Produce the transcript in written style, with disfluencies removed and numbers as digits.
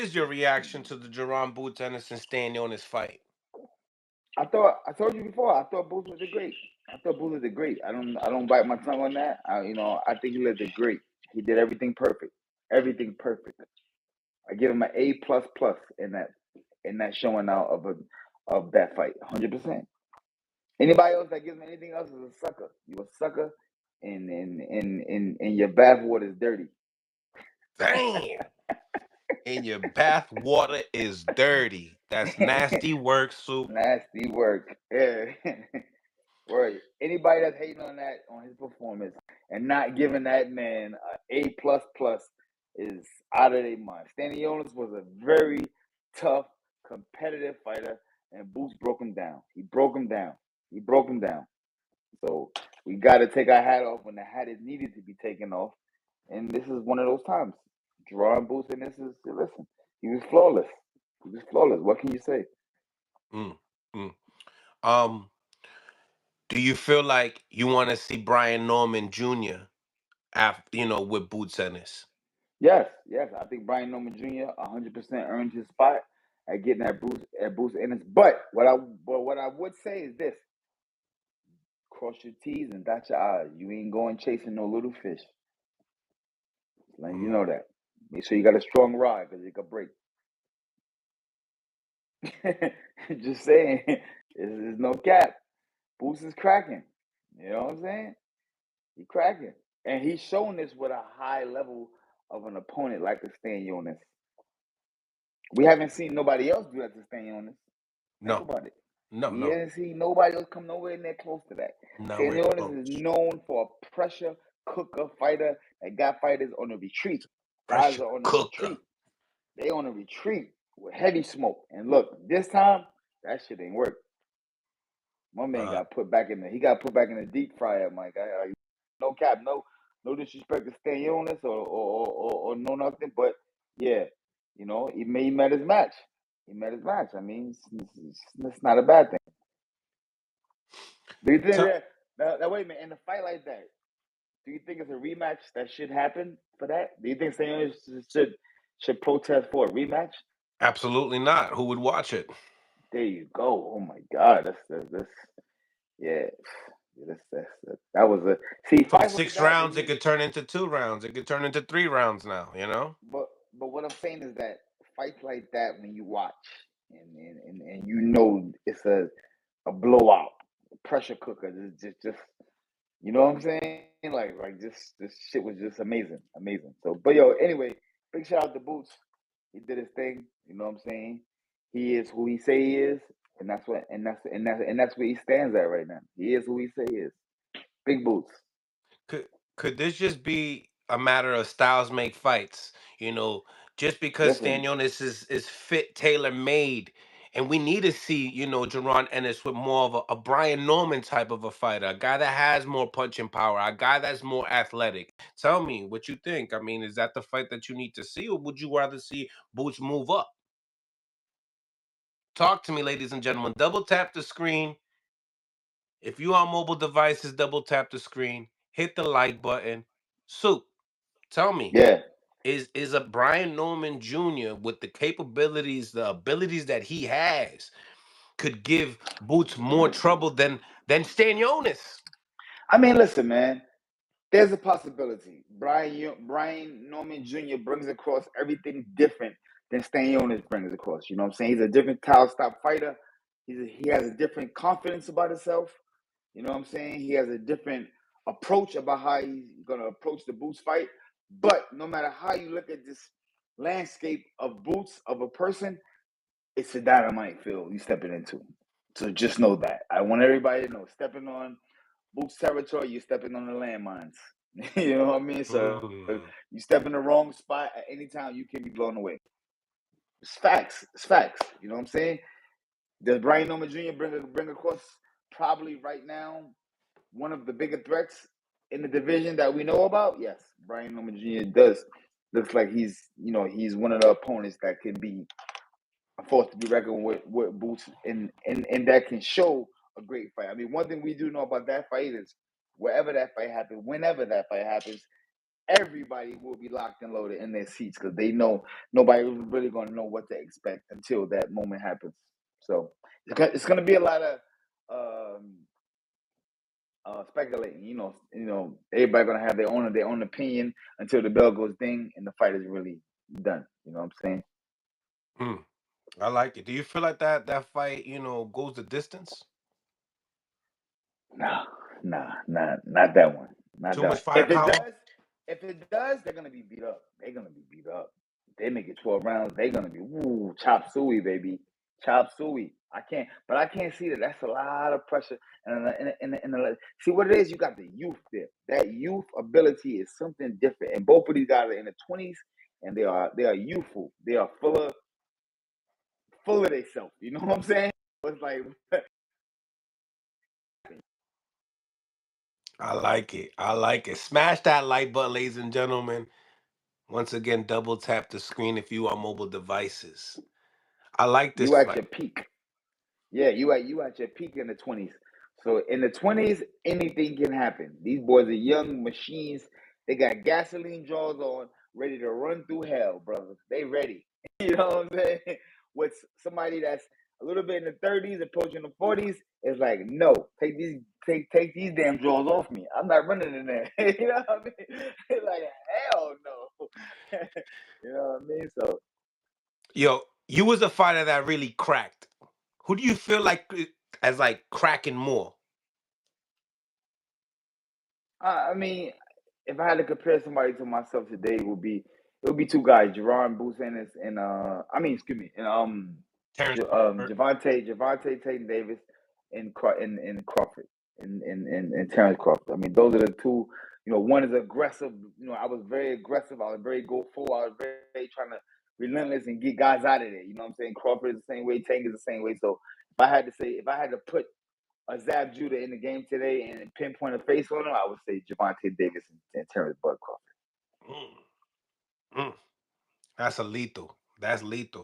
is your reaction to the Jaron Boots Ennis and Stanionis fight? I told you before. I thought Boots did great. I thought Boots did great. I don't bite my tongue on that. I think he did great. He did everything perfect. Everything perfect. I give him an A++ in that showing out of that fight. 100%. Anybody else that gives me anything else is a sucker. You a sucker, and your bathwater is dirty. Damn. And your bath water is dirty. That's nasty work, Soup. Nasty work. Yeah. Right. Anybody that's hating on that on his performance and not giving that man A++ is out of their mind. Stanionis was a very tough, competitive fighter, and Boots broke him down. He broke him down. He broke him down. So we got to take our hat off when the hat is needed to be taken off, and this is one of those times. Drawing Boots, and this is listen. He was flawless. He was flawless. What can you say? Mm, mm. Um, do you feel like you want to see Brian Norman Jr. after with Boots Ennis? Yes, yes. I think Brian Norman Jr. 100% earned his spot at getting at Bruce Ennis. But what I would say is this: cross your T's and dot your I's. You ain't going chasing no little fish. Like you Mm. know that. Make sure you got a strong rod because it could break. Just saying, there's no cap. Boots is cracking. You know what I'm saying? He cracking, and he's showing this with a high level of an opponent like the Stanionis. We haven't seen nobody else do that to Stanionis. Think No, about it. no, We no, haven't seen nobody else come nowhere near close to that. nowhere Stanionis is close. known for a pressure cooker fighter that got fighters on the retreat. Guys Pressure are on the cooker. retreat. They on a retreat with heavy smoke. And look, this time that shit ain't work. My man Uh, got put back in the. He got put back in the deep fryer, Mike. No cap, no disrespect to Stanionis or no nothing, but yeah, he met his match. He met his match. I mean, it's not a bad thing. Do you think so, that wait a minute, in a fight like that, do you think it's a rematch that should happen for that? Do you think Stanionis should protest for a rematch? absolutely not. Who would watch it? There you go. Oh my God, that's yeah. That was a see From fights like six that. They rounds, it need, could turn into 2 rounds. It could turn into 3 rounds now. but what I'm saying is that fights like that when you watch and you know it's a blowout, pressure cooker. Just you know what I'm saying? Like this shit was just amazing, amazing. So, but yo, anyway, big shout out to Boots. He did his thing. You know what I'm saying? He is who he say he is, and that's where he stands at right now. He is who he say he is. Big Boots. Could this just be a matter of styles make fights? You know, just because Listen, Stanionis is fit, tailor made, and we need to see Jaron Ennis with more of a Brian Norman type of a fighter, a guy that has more punching power, a guy that's more athletic. Tell me what you think. I mean, is that the fight that you need to see, or would you rather see Boots move up? Talk to me, ladies and gentlemen. Double tap the screen. If you on mobile devices, double tap the screen. Hit the like button. Soup. Tell me, yeah. is a Brian Norman Jr. with the capabilities, the abilities that he has, could give Boots more trouble than Stanionis? I mean, listen, man. There's a possibility. Brian Norman Jr. brings across everything different than Stanionis brings across. You know what I'm saying? He's a different style fighter. He has a different confidence about himself. You know what I'm saying? He has a different approach about how he's gonna approach the Boots fight. But no matter how you look at this landscape of Boots of a person, it's a dynamite field you stepping into. So just know that. I want everybody to know, stepping on Boots territory, you're stepping on the landmines. You know what I mean? So Mm. you step in the wrong spot at any time, you can be blown away. It's facts. It's facts. You know what I'm saying? Does Brian Norman Jr. bring across probably right now one of the bigger threats in the division that we know about? Yes, Brian Norman Jr. does. Looks like he's one of the opponents that can be a force to be reckoned with Boots and that can show a great fight. I mean, one thing we do know about that fight is wherever that fight happens, whenever that fight happens, everybody will be locked and loaded in their seats because they know nobody really going to know what to expect until that moment happens. So it's going to be a lot of um, speculating. Everybody going to have their own opinion until the bell goes ding and the fight is really done. You know what I'm saying? Mm, I like it. Do you feel like that fight, goes the distance? No, nah, not that one. Not Too that much one. firepower? If it does, they're gonna be beat up. They're gonna be beat up. They make it 12 rounds. They're gonna be chop suey, baby, chop suey. I can't see that. That's a lot of pressure. See what it is. You got the youth there. That youth ability is something different. And both of these guys are in the 20s, and they are youthful. They are full of themselves. You know what I'm saying? It's like I like it. I like it. Smash that like button, ladies and gentlemen. Once again, double tap the screen if you on mobile devices. I like this you at fight. your peak. Yeah, you at your peak in the 20s. So in the 20s, anything can happen. These boys are young machines. They got gasoline jaws on, ready to run through hell, brothers. They ready. You know what I'm saying? With somebody that's a little bit in the 30s, approaching the 40s, it's like, no, take these damn jaws off me. I'm not running in there. You know what I mean? It's like hell no. You know what I mean? So Yo, you was a fighter that really cracked. Who do you feel like as like cracking more? I mean, if I had to compare somebody to myself today, it would be two guys, Jaron Booth Ennis and excuse me, and Terrence Crawford. Javante Tatum Davis and Crawford and Terrence Crawford. I mean, those are the two. One is aggressive. I was very aggressive. I was very go full. I was very trying to relentless and get guys out of there. You know what I'm saying? Crawford is the same way. Tank is the same way. So if I had to put a Zab Judah in the game today and pinpoint a face on him, I would say Javante Davis and Terrence Bud Crawford. Mm, mm. That's a lethal. That's lethal.